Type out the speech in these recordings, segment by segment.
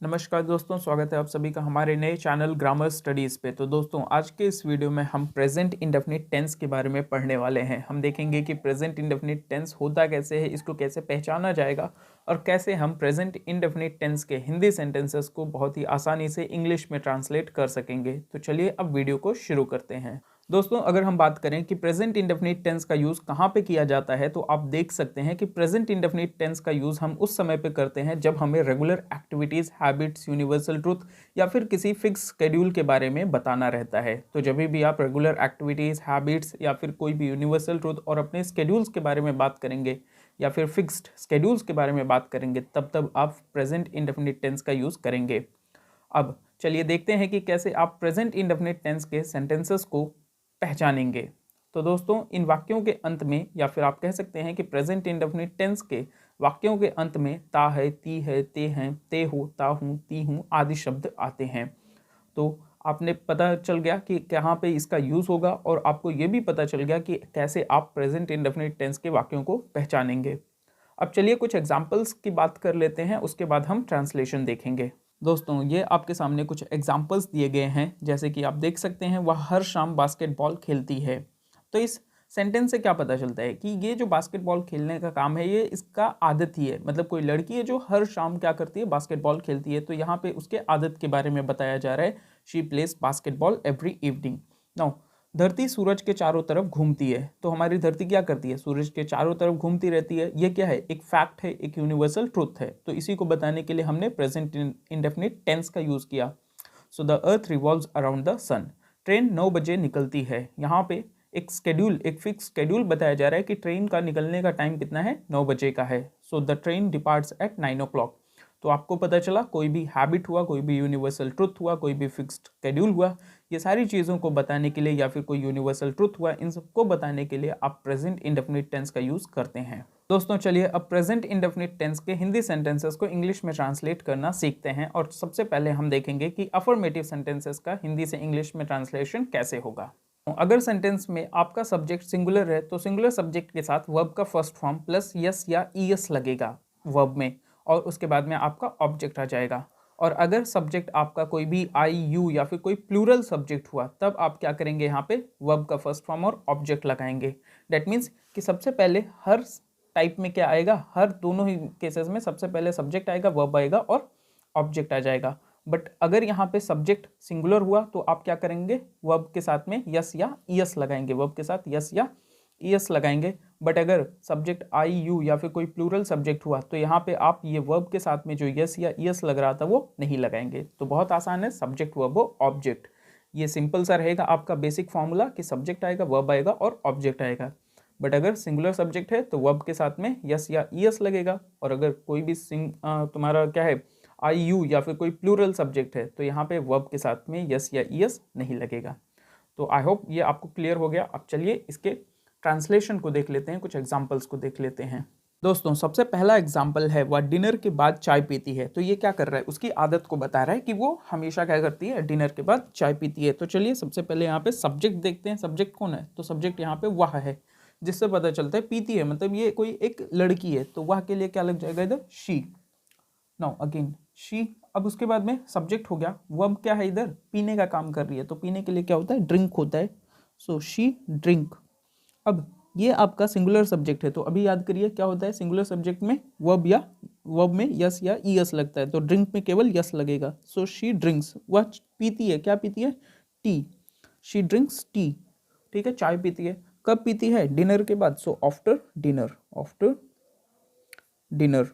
नमस्कार दोस्तों, स्वागत है आप सभी का हमारे नए चैनल ग्रामर स्टडीज़ पे। तो दोस्तों, आज के इस वीडियो में हम प्रेजेंट इंडेफिनिट टेंस के बारे में पढ़ने वाले हैं। हम देखेंगे कि प्रेजेंट इंडेफिनिट टेंस होता कैसे है, इसको कैसे पहचाना जाएगा और कैसे हम प्रेजेंट इंडेफिनिट टेंस के हिंदी सेंटेंसेस को बहुत ही आसानी से इंग्लिश में ट्रांसलेट कर सकेंगे। तो चलिए अब वीडियो को शुरू करते हैं। दोस्तों, अगर हम बात करें कि प्रेजेंट इंडेफिनिट टेंस का यूज़ कहाँ पे किया जाता है, तो आप देख सकते हैं कि प्रेजेंट इंडेफिनिट टेंस का यूज़ हम उस समय पे करते हैं जब हमें regular activities, habits, universal truth या फिर किसी फिक्स शेड्यूल के बारे में बताना रहता है। तो जब भी आप रेगुलर एक्टिविटीज़, हैबिट्स या फिर कोई भी यूनिवर्सल ट्रूथ और अपने स्केड्यूल्स के बारे में बात करेंगे या फिर फिक्स्ड स्केड्यूल्स के बारे में बात करेंगे, तब आप प्रेजेंट इंडेफिनिट टेंस का यूज़ करेंगे। अब चलिए देखते हैं कि कैसे आप प्रेजेंट इंडेफिनिट टेंस के सेंटेंसेस को पहचानेंगे। तो दोस्तों, इन वाक्यों के अंत में या फिर आप कह सकते हैं कि प्रेजेंट इंडेफिनिट टेंस के वाक्यों के अंत में ता है, ती है, ते हैं, ते हो, ता हूँ, ती हूँ आदि शब्द आते हैं। तो आपने पता चल गया कि कहाँ पे इसका यूज़ होगा और आपको ये भी पता चल गया कि कैसे आप प्रेजेंट इंडेफिनिट टेंस के वाक्यों को पहचानेंगे। अब चलिए कुछ एग्जाम्पल्स की बात कर लेते हैं, उसके बाद हम ट्रांसलेशन देखेंगे। दोस्तों, ये आपके सामने कुछ एग्जाम्पल्स दिए गए हैं। जैसे कि आप देख सकते हैं, वह हर शाम बास्केटबॉल खेलती है। तो इस सेंटेंस से क्या पता चलता है कि ये जो बास्केटबॉल खेलने का काम है, ये इसका आदत ही है। मतलब कोई लड़की है जो हर शाम क्या करती है, बास्केटबॉल खेलती है। तो यहाँ पे उसके आदत के बारे में बताया जा रहा है। She plays basketball every evening. Now, धरती सूरज के चारों तरफ घूमती है। तो हमारी धरती क्या करती है, सूरज के चारों तरफ घूमती रहती है। ये क्या है, एक फैक्ट है, एक यूनिवर्सल ट्रूथ है। तो इसी को बताने के लिए हमने प्रेजेंट इंडेफिनिट टेंस का यूज़ किया। So the earth revolves around the sun. Train 9 बजे निकलती है। यहाँ पे एक स्केड्यूल, एक फिक्स स्केड्यूल बताया जा रहा है कि ट्रेन का निकलने का टाइम कितना है, 9 बजे का है। So the train departs at 9 o'clock। तो आपको पता चला, कोई भी हैबिट हुआ, कोई भी यूनिवर्सल ट्रुथ हुआ, कोई भी फिक्स्ड शेड्यूल हुआ, ये सारी चीज़ों को बताने के लिए या फिर कोई यूनिवर्सल ट्रुथ हुआ, इन सबको बताने के लिए आप प्रेजेंट इंडेफिनिट टेंस का यूज़ करते हैं। दोस्तों, चलिए अब प्रेजेंट इंडेफिनिट टेंस के हिंदी सेंटेंसेस को इंग्लिश में ट्रांसलेट करना सीखते हैं। और सबसे पहले हम देखेंगे कि अफर्मेटिव सेंटेंसेस का हिंदी से इंग्लिश में ट्रांसलेशन कैसे होगा। अगर सेंटेंस में आपका सब्जेक्ट सिंगुलर है, तो सिंगुलर सब्जेक्ट के साथ वर्ब का फर्स्ट फॉर्म प्लस यस या ईएस लगेगा वर्ब में, और उसके बाद में आपका ऑब्जेक्ट आ जाएगा। और अगर सब्जेक्ट आपका कोई भी आई, यू या फिर कोई प्लूरल सब्जेक्ट हुआ, तब आप क्या करेंगे, यहाँ पे वर्ब का फर्स्ट फॉर्म और ऑब्जेक्ट लगाएंगे। डेट मीन्स कि सबसे पहले हर टाइप में क्या आएगा, हर दोनों ही केसेस में सबसे पहले सब्जेक्ट आएगा, वर्ब आएगा और ऑब्जेक्ट आ जाएगा। बट अगर यहाँ पे सब्जेक्ट सिंगुलर हुआ, तो आप क्या करेंगे, वर्ब के साथ में यस या ईएस लगाएंगे, वर्ब के साथ यस या ईएस लगाएंगे। बट अगर सब्जेक्ट आई, यू या फिर कोई प्लूरल सब्जेक्ट हुआ, तो यहाँ पे आप ये वर्ब के साथ में जो यस या ईएस लग रहा था वो नहीं लगाएंगे। तो बहुत आसान है, सब्जेक्ट वर्ब ऑब्जेक्ट। ये सिंपल सा रहेगा आपका बेसिक फॉर्मूला कि सब्जेक्ट आएगा, वर्ब आएगा और ऑब्जेक्ट आएगा। बट अगर सिंगुलर सब्जेक्ट है तो वर्ब के साथ में यस या ईएस लगेगा। और अगर कोई भी तुम्हारा क्या है, आई, यू या फिर कोई प्लूरल सब्जेक्ट है, तो यहाँ पे वर्ब के साथ में यस या ईएस नहीं लगेगा। तो आई होप ये आपको क्लियर हो गया। अब चलिए इसके ट्रांसलेशन को देख लेते हैं, कुछ एग्जाम्पल्स को देख लेते हैं। दोस्तों, सबसे पहला एग्जाम्पल है, वह डिनर के बाद चाय पीती है। तो ये क्या कर रहा है, उसकी आदत को बता रहा है कि वो हमेशा क्या करती है, डिनर के बाद चाय पीती है। तो चलिए सबसे पहले यहाँ पे सब्जेक्ट देखते हैं, सब्जेक्ट कौन है। तो सब्जेक्ट यहाँ पे वह है, जिससे पता चलता है पीती है मतलब ये कोई एक लड़की है। तो वह के लिए क्या लग जाएगा इधर, शी। Now again she. अब उसके बाद में सब्जेक्ट हो गया, वर्ब क्या है इधर, पीने का काम कर रही है। तो पीने के लिए क्या होता है, ड्रिंक होता है। So she drink. अब ये आपका सिंगुलर सब्जेक्ट है, तो अभी याद करिए क्या होता है, सिंगुलर सब्जेक्ट में वर्ब में यस या ईएस लगता है, तो ड्रिंक में केवल यस लगेगा। सो शी ड्रिंक्स, वह पीती है, क्या पीती है, टी। She drinks T. ठीक है, चाय पीती है। कब पीती है, डिनर के बाद। So after dinner, after dinner.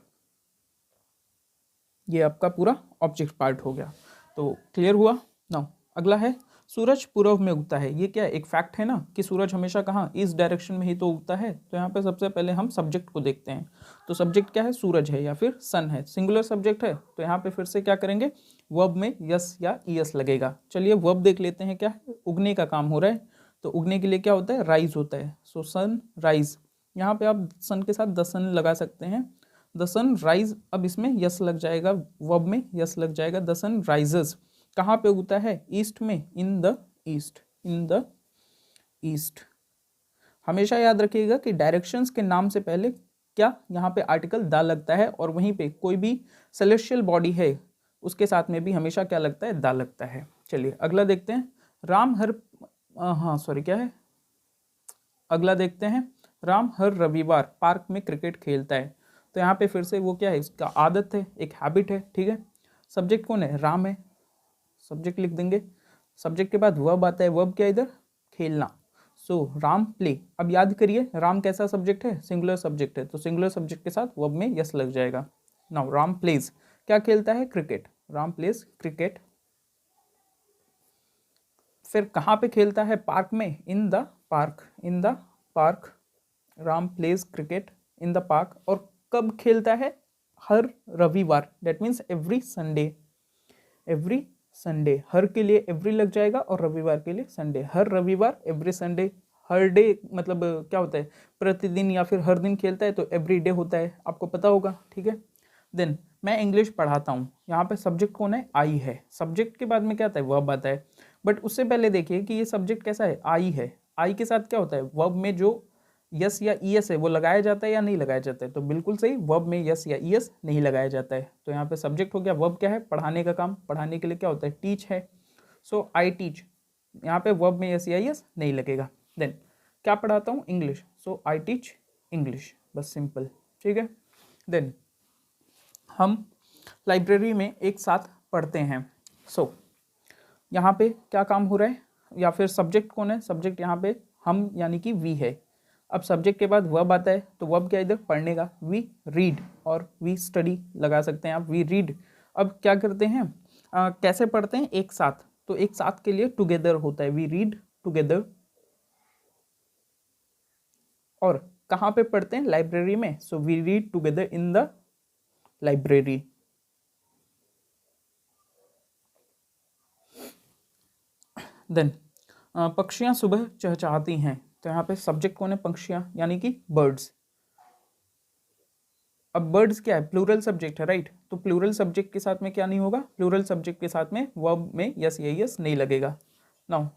ये आपका पूरा ऑब्जेक्ट पार्ट हो गया। तो क्लियर हुआ। नाउ अगला है, सूरज पूर्व में उगता है। ये क्या है, एक फैक्ट है ना कि सूरज हमेशा कहाँ, इस डायरेक्शन में ही तो उगता है। तो यहाँ पे सबसे पहले हम सब्जेक्ट को देखते हैं। तो सब्जेक्ट क्या है, सूरज है या फिर सन है, सिंगुलर सब्जेक्ट है। तो यहाँ पे फिर से क्या करेंगे, वर्ब में यस या ईएस लगेगा। चलिए वर्ब देख लेते हैं, क्या है, उगने का काम हो रहा है। तो उगने के लिए क्या होता है, राइज होता है। सो सन राइज। यहाँ पे आप सन के साथ द सन लगा सकते हैं, द सन राइज। अब इसमें यस लग जाएगा, वर्ब में यस लग जाएगा। The sun rises. कहाँ पे उगता है, ईस्ट में, in the east, in the east. हमेशा याद रखिएगा कि डायरेक्शंस के नाम से पहले क्या यहाँ पे आर्टिकल द लगता है, और वहीं पे कोई भी सेलेस्टियल बॉडी है उसके साथ में भी हमेशा क्या लगता है, दा लगता है। चलिए अगला देखते हैं। राम हर हाँ सॉरी क्या है, अगला देखते हैं। राम हर रविवार पार्क में क्रिकेट खेलता है। तो यहाँ पे फिर से वो क्या है, इसका आदत है, एक हैबिट है, ठीक है। सब्जेक्ट कौन है, राम है, सब्जेक्ट लिख देंगे। सब्जेक्ट के बाद वर्ब आता है, वर्ब क्या इधर, खेलना। सो राम प्ले। अब याद करिए राम कैसा सब्जेक्ट है, सिंगुलर सब्जेक्ट है, तो सिंगुलर सब्जेक्ट के साथ वर्ब में यस लग जाएगा। नाउ राम प्लेज, क्या खेलता है, क्रिकेट, राम प्लेज क्रिकेट। फिर कहाँ पे खेलता है, पार्क में, in the park, in the park, Ram plays cricket in the park. और कब खेलता है, हर रविवार, that means every Sunday, every Sunday, हर के लिए एवरी लग जाएगा और रविवार के लिए संडे, हर रविवार, एवरी संडे। हर डे मतलब क्या होता है, प्रतिदिन या फिर हर दिन खेलता है, तो एवरी डे होता है, आपको पता होगा, ठीक है। देन मैं इंग्लिश पढ़ाता हूँ, यहाँ पे सब्जेक्ट कौन है, आई है। सब्जेक्ट के बाद में क्या आता है, वर्ब आता है। बट उससे पहले देखिए कि ये सब्जेक्ट कैसा है, आई है। आई के साथ क्या होता है, वर्ब में जो यस या ईएस है वो लगाया जाता है या नहीं लगाया जाता है, तो बिल्कुल सही, वर्ब में यस या ईएस नहीं लगाया जाता है। तो यहाँ पे सब्जेक्ट हो गया, वर्ब क्या है, पढ़ाने का काम, पढ़ाने के लिए क्या होता है, टीच है। सो आई टीच, यहाँ पे वर्ब में यस या ईएस नहीं लगेगा। देन क्या पढ़ाता हूँ, English, so I teach English, बस सिंपल, ठीक है। देन हम लाइब्रेरी में एक साथ पढ़ते हैं। सो यहाँ पे क्या काम हो रहा है, या फिर सब्जेक्ट कौन है, सब्जेक्ट यहाँ पे हम यानी कि वी है। अब सब्जेक्ट के बाद वर्ब आता है, तो वर्ब क्या इधर, पढ़ने का, वी रीड और वी स्टडी लगा सकते हैं आप, वी रीड। अब क्या करते हैं, कैसे पढ़ते हैं, एक साथ, तो एक साथ के लिए टुगेदर होता है, वी रीड टुगेदर। और कहाँ पे पढ़ते हैं, लाइब्रेरी में, so we read together in the library. Then पक्षियाँ सुबह चहचहाती हैं, तो यहाँ पे सब्जेक्ट कौन है, पक्षियाँ यानी कि बर्ड्स। अब बर्ड्स क्या है, प्लूरल सब्जेक्ट है, राइट। तो प्लूरल सब्जेक्ट के साथ में क्या नहीं होगा, प्लूरल सब्जेक्ट के साथ में वर्ब में यस या यस नहीं लगेगा। नाउ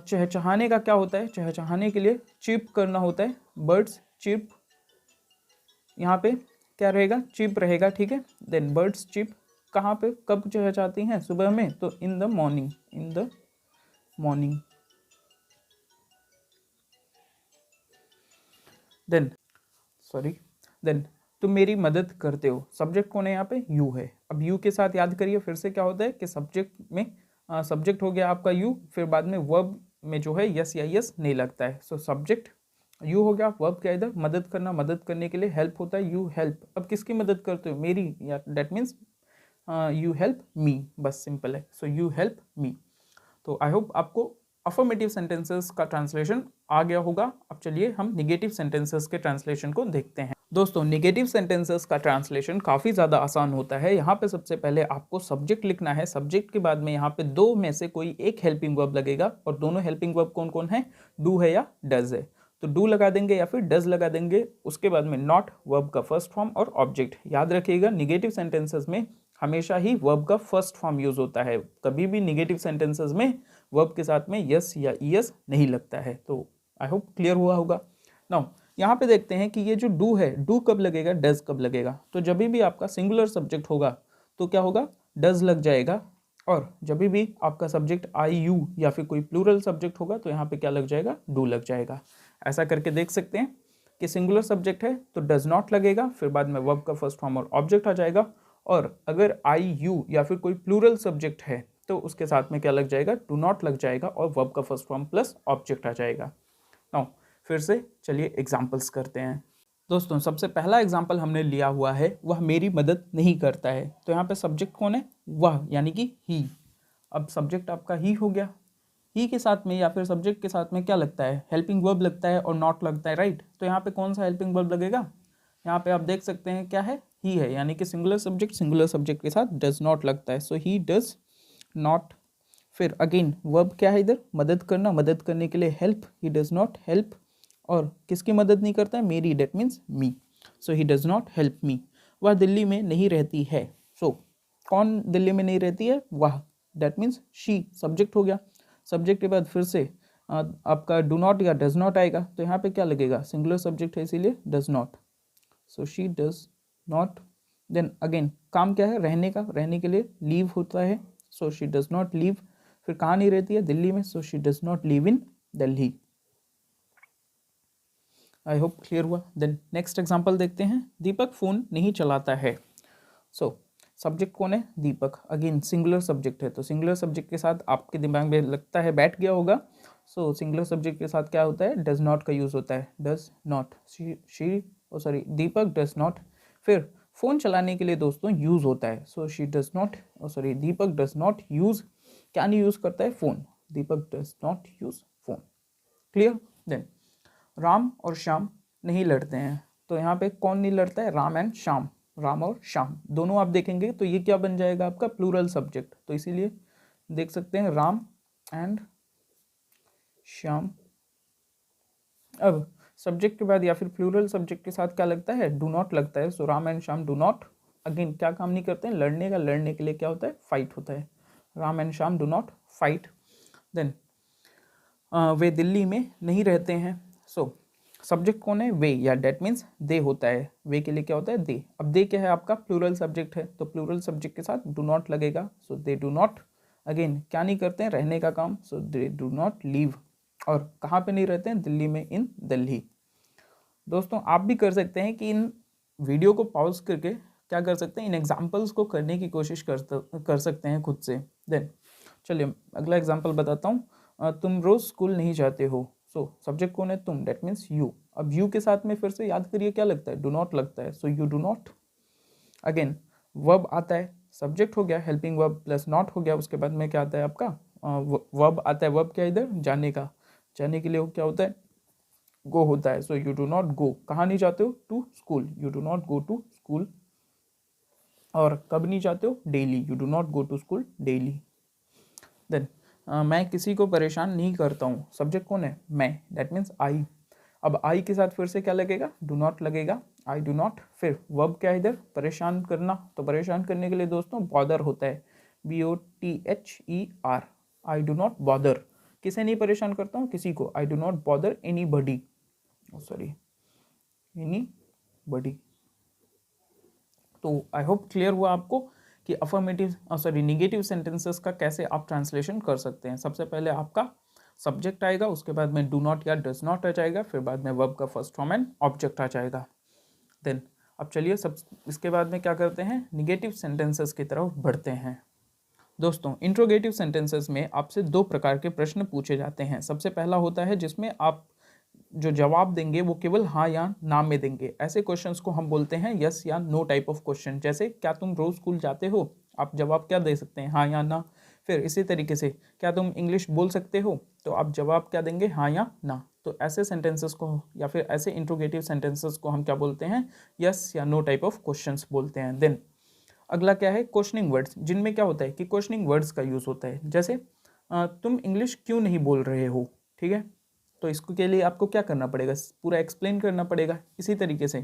चहचहाने का क्या होता है, चहचहाने के लिए चिप करना होता है, बर्ड्स चिप, यहाँ पे क्या रहेगा, चिप रहेगा, ठीक है। देन बर्ड्स चिप, कहाँ पे कब चहचहाती हैं, सुबह में, तो in the morning, in the morning. Then sorry, then तुम मेरी मदद करते हो, सब्जेक्ट कौन है यहाँ पे, यू है। अब यू के साथ याद करिए फिर से क्या होता है कि सब्जेक्ट में सब्जेक्ट हो गया आपका यू, फिर बाद में वर्ब में जो है यस या यस नहीं लगता है। सो सब्जेक्ट यू हो गया, वर्ब क्या इधर, मदद करना, मदद करने के लिए हेल्प होता है, यू हेल्प। अब किसकी मदद करते हो, मेरी, या that means you help me, बस सिंपल है। So you help me. तो आई होप आपको अफर्मेटिव सेंटेंसेस का ट्रांसलेशन आ गया होगा। अब चलिए हम निगेटिव सेंटेंसेस के ट्रांसलेशन को देखते हैं। दोस्तों निगेटिव सेंटेंसेस का ट्रांसलेशन काफ़ी ज़्यादा आसान होता है। यहाँ पे सबसे पहले आपको सब्जेक्ट लिखना है, सब्जेक्ट के बाद में यहाँ पे दो में से कोई एक हेल्पिंग वर्ब लगेगा, और दोनों हेल्पिंग वर्ब कौन कौन है, डू है या डज है। तो डू लगा देंगे या फिर डज लगा देंगे। उसके बाद में नॉट, वर्ब का फर्स्ट फॉर्म, और ऑब्जेक्ट। याद रखिएगा निगेटिव सेंटेंसेस में हमेशा ही वर्ब का फर्स्ट फॉर्म यूज होता है, कभी भी निगेटिव सेंटेंसेस में वर्ब के साथ में यस या ईएस नहीं लगता है। तो आई होप क्लियर हुआ होगा। नाउ यहाँ पे देखते हैं कि ये जो डू है, डू कब लगेगा, डज कब लगेगा। तो जब भी आपका सिंगुलर सब्जेक्ट होगा तो क्या होगा, डज लग जाएगा। और जब भी आपका सब्जेक्ट आई यू या फिर कोई प्लूरल सब्जेक्ट होगा तो यहाँ पे क्या लग जाएगा, डू लग जाएगा। ऐसा करके देख सकते हैं कि सिंगुलर सब्जेक्ट है तो डज नॉट लगेगा, फिर बाद में वर्ब का फर्स्ट फॉर्म और ऑब्जेक्ट आ जाएगा। और अगर आई यू या फिर कोई प्लूरल सब्जेक्ट है तो उसके साथ में क्या लग जाएगा, डू नॉट लग जाएगा और वर्ब का फर्स्ट फॉर्म प्लस ऑब्जेक्ट आ जाएगा। नाउ फिर से चलिए एग्जाम्पल्स करते हैं। दोस्तों सबसे पहला एग्जाम्पल हमने लिया हुआ है, वह मेरी मदद नहीं करता है। तो यहाँ पे सब्जेक्ट कौन है, वह यानी कि ही। अब सब्जेक्ट आपका ही हो गया, ही के साथ में या फिर सब्जेक्ट के साथ में क्या लगता है, हेल्पिंग वर्ब लगता है और नॉट लगता है, राइट। तो यहाँ पे कौन सा हेल्पिंग वर्ब लगेगा, यहाँ पे आप देख सकते हैं क्या है, ही है, यानी कि सिंगुलर सब्जेक्ट के साथ डज नॉट लगता है। सो ही डज नॉट। फिर अगेन वर्ब क्या है इधर, मदद करना, मदद करने के लिए help, he does not help. और किसकी मदद नहीं करता है, मेरी, that means me. So he does not help me. वह दिल्ली में नहीं रहती है। सो कौन दिल्ली में नहीं रहती है, वह, डेट मीन्स शी, सब्जेक्ट हो गया। सब्जेक्ट के बाद फिर से आपका डू नॉट या डज नॉट आएगा, तो यहाँ पे क्या लगेगा, सिंगुलर सब्जेक्ट है इसीलिए does not. So she does not then again काम क्या है, रहने का, रहने के लिए लीव होता है, so she does not leave. फिर कहाँ नहीं रहती है, दिल्ली में, सो she does not live in Delhi. I hope clear हुआ। देन नेक्स्ट एग्जाम्पल देखते हैं, दीपक फोन नहीं चलाता है। सो सब्जेक्ट कौन है, दीपक, अगेन सिंगुलर सब्जेक्ट है, तो सिंगुलर सब्जेक्ट के साथ आपके दिमाग में लगता है बैठ गया होगा। सो सिंगुलर सब्जेक्ट के साथ क्या होता है, डज नॉट का यूज होता है, does not, she sorry Deepak does not. फिर फोन चलाने के लिए दोस्तों यूज होता है, so she does not, sorry Deepak does not use, क्या नहीं यूज करता है, phone, Deepak does not use phone. Clear. Then Ram और श्याम नहीं लड़ते हैं, तो यहाँ पे कौन नहीं लड़ता है, राम एंड श्याम, राम और श्याम दोनों आप देखेंगे तो ये क्या बन जाएगा आपका, प्लूरल सब्जेक्ट, तो इसीलिए देख सकते हैं राम एंड श्याम। अब सब्जेक्ट के बाद या फिर प्लूरल सब्जेक्ट के साथ क्या लगता है, डू नॉट लगता है, so Ram and Shyam do not, again क्या काम नहीं करते हैं, लड़ने का, लड़ने के लिए क्या होता है, फाइट होता है, Ram and Shyam do not fight. Then they Delhi में नहीं रहते हैं, सो सब्जेक्ट कौन है, वे, या डेट मीन्स दे होता है, वे के लिए क्या होता है, दे। अब दे क्या है आपका, प्लूरल सब्जेक्ट है, तो प्लूरल सब्जेक्ट के साथ डू नॉट लगेगा, सो दे डू नॉट, अगेन क्या नहीं करते हैं, रहने का काम, सो दे डू नॉट लीव। और कहाँ पे नहीं रहते हैं, दिल्ली में, इन दिल्ली। दोस्तों आप भी कर सकते हैं कि इन वीडियो को पॉज करके क्या कर सकते हैं, इन एग्जाम्पल्स को करने की कोशिश कर सकते हैं खुद से। देन चलिए अगला एग्जाम्पल बताता हूँ, तुम रोज स्कूल नहीं जाते हो, सो सब्जेक्ट कौन है, तुम, डेट मीन्स यू। अब यू के साथ में फिर से याद करिए क्या लगता है, डू नॉट लगता है, so you do not. Again verb आता है, सब्जेक्ट हो गया, हेल्पिंग वर्ब प्लस नॉट हो गया, उसके बाद में क्या आता है आपका, वर्ब आता है, वर्ब क्या इधर, जाने का, जाने के लिए क्या होता है, गो होता है, so you do not go, कहाँ नहीं जाते हो, to school, you do not go to school. और कब नहीं जाते हो, daily, you do not go to school daily. Then मैं किसी को परेशान नहीं करता हूँ, सब्जेक्ट कौन है, मैं, दैट मीन्स आई। अब आई के साथ फिर से क्या लगेगा, डू नॉट लगेगा, आई डू नॉट। फिर वर्ब क्या है इधर, परेशान करना, तो परेशान करने के लिए दोस्तों बॉदर होता है, BOTHER, I do not bother, किसे नहीं परेशान करता हूँ, किसी को, I do not bother any buddy, sorry any बडी। तो आई होप क्लियर हुआ आपको कि अफर्मेटिव सॉरी निगेटिव सेंटेंसेस का कैसे आप ट्रांसलेशन कर सकते हैं। सबसे पहले आपका सब्जेक्ट आएगा, उसके बाद में डू नॉट या डज नॉट आ जाएगा, फिर बाद में वर्ब का फर्स्ट फॉर्म एंड ऑब्जेक्ट आ जाएगा। देन अब चलिए सब इसके बाद में क्या करते हैं, निगेटिव सेंटेंसेस की तरफ बढ़ते हैं। दोस्तों इंट्रोगेटिव सेंटेंसेस में आपसे दो प्रकार के प्रश्न पूछे जाते हैं। सबसे पहला होता है जिसमें आप जो जवाब देंगे वो केवल हाँ या ना में देंगे। ऐसे क्वेश्चंस को हम बोलते हैं यस या नो टाइप ऑफ क्वेश्चन। जैसे क्या तुम रोज स्कूल जाते हो, आप जवाब क्या दे सकते हैं, हाँ या ना। फिर इसी तरीके से क्या तुम इंग्लिश बोल सकते हो, तो आप जवाब क्या देंगे, हाँ या ना। तो ऐसे सेंटेंसेस को या फिर ऐसे इंट्रोगेटिव सेंटेंसेस को हम क्या बोलते हैं, यस या नो टाइप ऑफ क्वेश्चंस बोलते हैं। देन अगला क्या है, क्वेश्चनिंग वर्ड्स, जिनमें क्या होता है कि क्वेश्चनिंग वर्ड्स का यूज़ होता है। जैसे तुम इंग्लिश क्यों नहीं बोल रहे हो, ठीक है, तो इसको के लिए आपको क्या करना पड़ेगा, पूरा एक्सप्लेन करना पड़ेगा। इसी तरीके से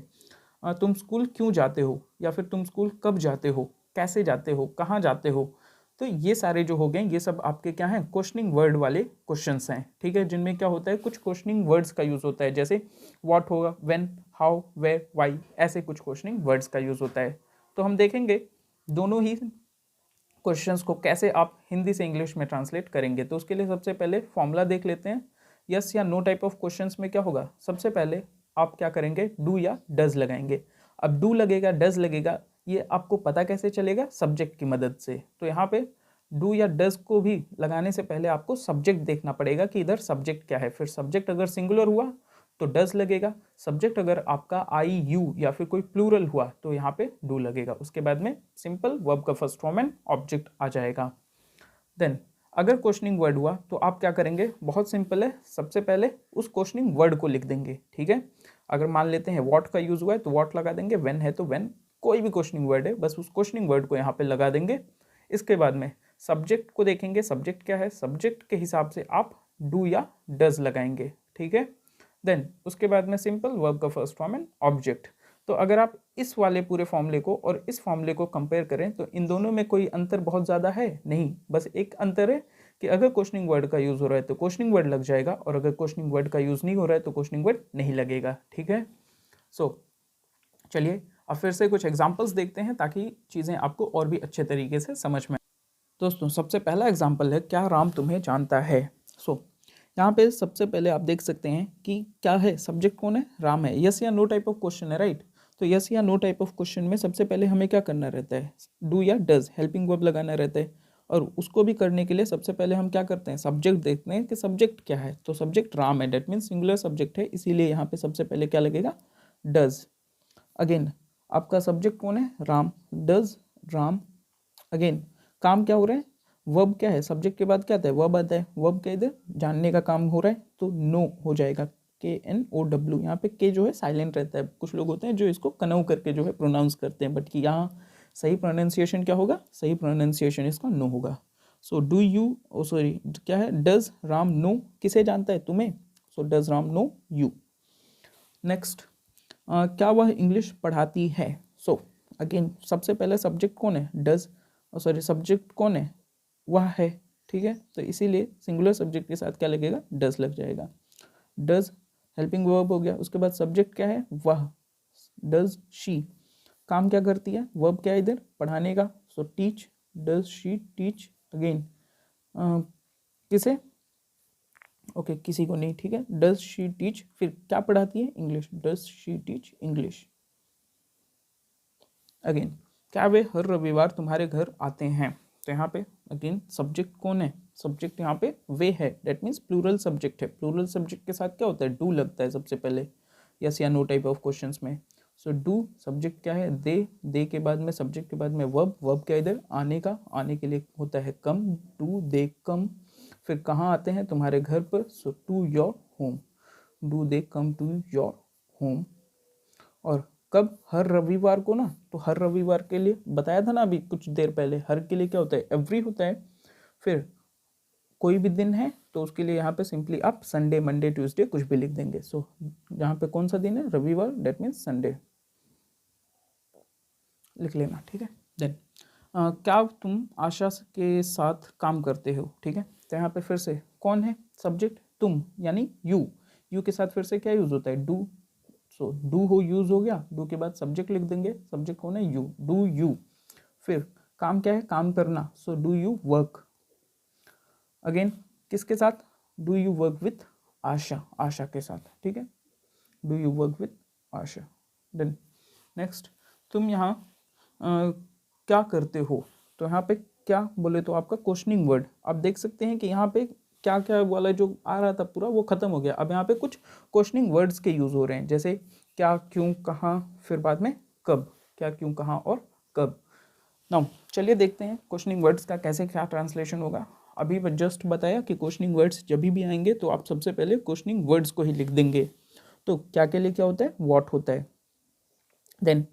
तुम स्कूल क्यों जाते हो, या फिर तुम स्कूल कब जाते हो, कैसे जाते हो, कहाँ जाते हो। तो ये सारे जो हो गए ये सब आपके क्या हैं, क्वेश्चनिंग वर्ड वाले क्वेश्चंस हैं, ठीक है, जिनमें क्या होता है कुछ क्वेश्चनिंग वर्ड्स का यूज़ होता है। जैसे व्हाट होगा, व्हेन, हाउ, वेयर, व्हाई, ऐसे कुछ क्वेश्चनिंग वर्ड्स का यूज़ होता है। तो हम देखेंगे दोनों ही क्वेश्चंस को कैसे आप हिंदी से इंग्लिश में ट्रांसलेट करेंगे। तो उसके लिए सबसे पहले फॉर्मूला देख लेते हैं। यस या नो टाइप ऑफ क्वेश्चंस में क्या होगा, सबसे पहले आप क्या करेंगे, डू या डज लगाएंगे। अब डू लगेगा, डज लगेगा, ये आपको पता कैसे चलेगा, सब्जेक्ट की मदद से। तो यहाँ पे डू या डज को भी लगाने से पहले आपको सब्जेक्ट देखना पड़ेगा कि इधर सब्जेक्ट क्या है। फिर सब्जेक्ट अगर सिंगुलर हुआ तो डज लगेगा, सब्जेक्ट अगर आपका आई यू या फिर कोई प्लूरल हुआ तो यहाँ पे डू लगेगा। उसके बाद में सिंपल वर्ब का फर्स्ट फॉर्म एंड ऑब्जेक्ट आ जाएगा। देन अगर क्वेश्चनिंग वर्ड हुआ तो आप क्या करेंगे, बहुत सिंपल है, सबसे पहले उस क्वेश्चनिंग वर्ड को लिख देंगे, ठीक है। अगर मान लेते हैं व्हाट का यूज हुआ है तो व्हाट लगा देंगे, व्हेन है तो व्हेन, कोई भी क्वेश्चनिंग वर्ड है बस उस क्वेश्चनिंग वर्ड को यहाँ पे लगा देंगे। इसके बाद में सब्जेक्ट को देखेंगे, सब्जेक्ट क्या है, सब्जेक्ट के हिसाब से आप डू या डज लगाएंगे, ठीक है। देन उसके बाद में सिंपल वर्ब का फर्स्ट फॉर्म एंड ऑब्जेक्ट। तो अगर आप इस वाले पूरे फॉर्मूले को और इस फॉर्मूले को कंपेयर करें तो इन दोनों में कोई अंतर बहुत ज़्यादा है नहीं, बस एक अंतर है कि अगर क्वेश्चनिंग वर्ड का यूज़ हो रहा है तो क्वेश्चनिंग वर्ड लग जाएगा, और अगर क्वेश्चनिंग वर्ड का यूज़ नहीं हो रहा है तो क्वेश्चनिंग वर्ड नहीं लगेगा, ठीक है। सो चलिए अब फिर से कुछ एग्जांपल्स देखते हैं ताकि चीज़ें आपको और भी अच्छे तरीके से समझ में। दोस्तों सबसे पहला एग्जांपल है, क्या राम तुम्हें जानता है। सो यहाँ पे सबसे पहले आप देख सकते हैं कि क्या है, सब्जेक्ट कौन है, राम है। यस या नो टाइप ऑफ क्वेश्चन है, राइट। तो यस या नो टाइप ऑफ क्वेश्चन में सबसे पहले हमें क्या करना रहता है, डू या डज हेल्पिंग वर्ब लगाना रहता है। और उसको भी करने के लिए सबसे पहले हम क्या करते हैं, सब्जेक्ट देखते हैं कि सब्जेक्ट क्या है। तो सब्जेक्ट राम है, डेट मीन्स सिंगुलर सब्जेक्ट है, इसीलिए यहाँ पे सबसे पहले क्या लगेगा, डज। अगेन आपका सब्जेक्ट कौन है, राम, डज राम। अगेन काम क्या हो रहा है, वर्ब क्या है, सब्जेक्ट के बाद क्या आता है, वर्ब आता है। वर्ब के इधर जानने का काम हो रहा है, तो नो हो जाएगा, KNOW। यहाँ पे के जो है साइलेंट रहता है, कुछ लोग होते हैं जो इसको कनऊ करके जो है प्रोनाउंस करते हैं, बट कि यहाँ सही प्रोनाउंसिएशन क्या होगा, सही प्रोनाउंसिएशन इसका नो होगा। So do you, oh sorry क्या है, डज राम नो, किसे जानता है, तुम्हें। So does Ram know you. Next, क्या वह इंग्लिश पढ़ाती है। सो अगेन सबसे पहले सब्जेक्ट कौन है, डज, सॉरी सब्जेक्ट कौन है, वह है, ठीक है। तो इसीलिए सिंगुलर सब्जेक्ट के साथ क्या लगेगा, डज लग जाएगा। डज हेल्पिंग वर्ब हो गया, उसके बाद सब्जेक्ट क्या है, वह, डज शी। काम क्या करती है, वर्ब क्या है इधर, पढ़ाने का। So teach, does she teach. Again किसे, ओके किसी को नहीं, ठीक है। डज शी टीच, फिर क्या पढ़ाती है, English, does she teach English. Again क्या वे हर रविवार तुम्हारे घर आते हैं। तो यहाँ पे अगेन सब्जेक्ट कौन है, सब्जेक्ट यहाँ पे वे है, डेट मीन्स प्लूरल सब्जेक्ट है। प्लूरल सब्जेक्ट के साथ क्या होता है, डू लगता है सबसे पहले, यस या नो टाइप ऑफ क्वेश्चंस में। सो डू सब्जेक्ट क्या है, दे के बाद में सब्जेक्ट के बाद में वर्ब, वर्ब क्या इधर आने का, आने के लिए होता है कम, डू दे कम। फिर कहाँ आते हैं, तुम्हारे घर पर। So to your home, do they come to your home. और कब, हर रविवार को ना, तो हर रविवार के लिए बताया था ना अभी कुछ देर पहले, हर के लिए क्या होता है, एवरी होता है। फिर कोई भी दिन है तो उसके लिए यहाँ पे सिंपली आप संडे, मंडे, ट्यूसडे कुछ भी लिख देंगे। सो यहाँ पे कौन सा दिन है, रविवार, डेट मीन्स संडे लिख लेना, ठीक है। देन क्या तुम आशा के साथ काम करते हो, ठीक है। तो यहाँ पे फिर से कौन है, सब्जेक्ट तुम यानी यू, यू के साथ फिर से क्या यूज होता है, डू। सो डू हो यूज हो गया, डू के बाद सब्जेक्ट लिख देंगे, सब्जेक्ट कौन है, यू, डू यू। फिर काम क्या है, काम करना। So do you work. Again किसके साथ, do you work with Asha, Asha के साथ, ठीक है। Do you work with Asha. Then next, तुम यहाँ क्या करते हो। तो यहाँ पे क्या बोले तो आपका क्वेश्चनिंग वर्ड, आप देख सकते हैं कि यहाँ पे क्या क्या वाला जो आ रहा था पूरा वो खत्म हो गया। अब यहाँ पे कुछ क्वेश्चनिंग वर्ड्स के यूज हो रहे हैं, जैसे क्या, क्यों, कहाँ, फिर बाद में कब, क्या, क्यों, कहाँ और कब। नाउ चलिए देखते हैं क्वेश्चनिंग वर्ड्स का कैसे क्या ट्रांसलेशन होगा। अभी जस्ट बताया कि क्वेश्चनिंग वर्ड्स जब भी आएंगे तो आप सबसे पहले क्वेश्चनिंग वर्ड्स को ही लिख देंगे। तो क्या के लिए क्या होता है, व्हाट होता है। देन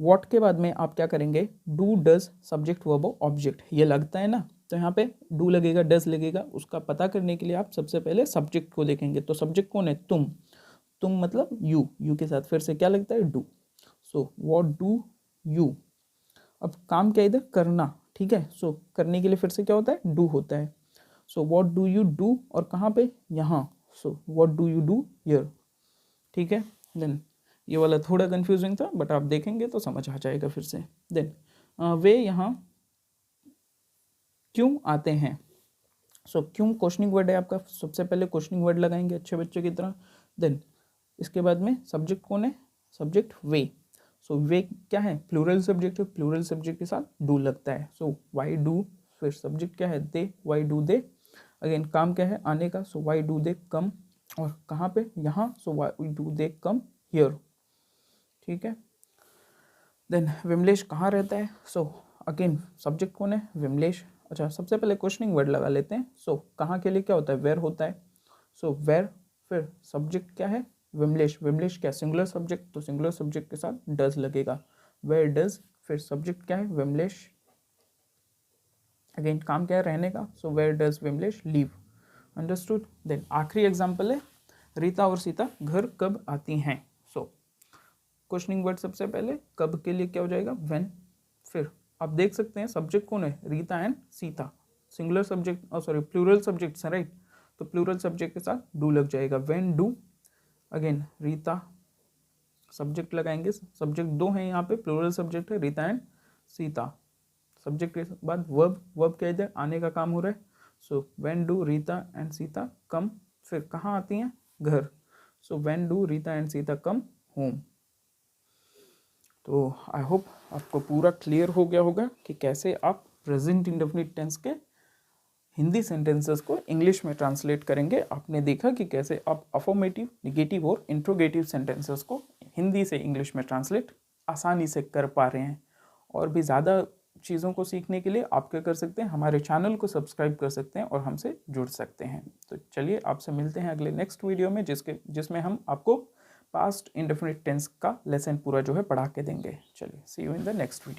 व्हाट के बाद में आप क्या करेंगे, do, does, subject, verb, object, ये लगता है ना। तो यहाँ पे डू लगेगा, डज लगेगा, उसका पता करने के लिए आप सबसे पहले सब्जेक्ट को देखेंगे। तो सब्जेक्ट कौन है, तुम मतलब यू के साथ फिर से क्या लगता है, do. So what do you. अब काम क्या इधर, करना, ठीक है। सो करने के लिए फिर से क्या होता है, डू होता है। So what do you do, और कहाँ पे, यहाँ। So what do you do here, ठीक है। देन ये वाला थोड़ा कंफ्यूजिंग था, बट आप देखेंगे तो समझ आ जाएगा फिर से। देन वे यहाँ क्यों आते हैं। सो क्यों क्वेश्चनिंग वर्ड है आपका, सबसे पहले क्वेश्चनिंग वर्ड लगाएंगे अच्छे बच्चे की तरह। देन इसके बाद में सब्जेक्ट कौन है, सब्जेक्ट वे। सो वे क्या है, प्लूरल सब्जेक्ट है, प्लूरल सब्जेक्ट के साथ डू लगता है। सो वाई डू, फिर सब्जेक्ट क्या है, दे, वाई डू दे। अगेन काम क्या है, आने का। सो वाई डू दे कम, और कहाँ पे, यहाँ। So why do they come here, ठीक है। देन विमलेश कहाँ रहता है। सो अगेन सब्जेक्ट कौन है, विमलेश। अच्छा सबसे पहले क्वेश्चनिंग वर्ड लगा लेते हैं। सो कहाँ के लिए क्या होता है, वेयर होता है। सो वेयर, फिर सब्जेक्ट क्या है, विमलेश, विमलेश क्या सिंगुलर सब्जेक्ट, तो सिंगुलर सब्जेक्ट के साथ डज लगेगा, वेयर डज। फिर सब्जेक्ट क्या है, विमलेश। अगेन काम क्या है, रहने का। So where does Vimlesh live, understood. Then आखिरी एग्जाम्पल है, रीता और सीता घर कब आती हैं। सो क्वेश्चनिंग वर्ड सबसे पहले, कब के लिए क्या हो जाएगा, व्हेन। फिर आप देख सकते हैं सब्जेक्ट कौन है, Rita and Sita, singular subject, sorry plural subjects है, राइट। तो प्लूरल सब्जेक्ट के साथ डू लग जाएगा, व्हेन डू। अगेन रीता सब्जेक्ट लगाएंगे, सब्जेक्ट दो हैं यहाँ पे, प्लूरल सब्जेक्ट है, रीता एंड सीता। सब्जेक्ट के बाद वर्ब, वर्ब क्या इधर आने का काम हो रहा है। So when do Rita and Sita come, फिर कहाँ आती हैं, घर। So when do Rita and Sita come home. तो आई होप आपको पूरा क्लियर हो गया होगा कि कैसे आप प्रेजेंट इंडेफिनिट टेंस के हिंदी सेंटेंसेस को इंग्लिश में ट्रांसलेट करेंगे। आपने देखा कि कैसे आप अफर्मेटिव, निगेटिव और इंट्रोगेटिव सेंटेंसेस को हिंदी से इंग्लिश में ट्रांसलेट आसानी से कर पा रहे हैं। और भी ज़्यादा चीज़ों को सीखने के लिए आप क्या कर सकते हैं, हमारे चैनल को सब्सक्राइब कर सकते हैं और हमसे जुड़ सकते हैं। तो चलिए आपसे मिलते हैं अगले नेक्स्ट वीडियो में, जिसमें हम आपको पास्ट इंडेफिनिट टेंस का लेसन पूरा जो है पढ़ा के देंगे। चलिए see you in the next video.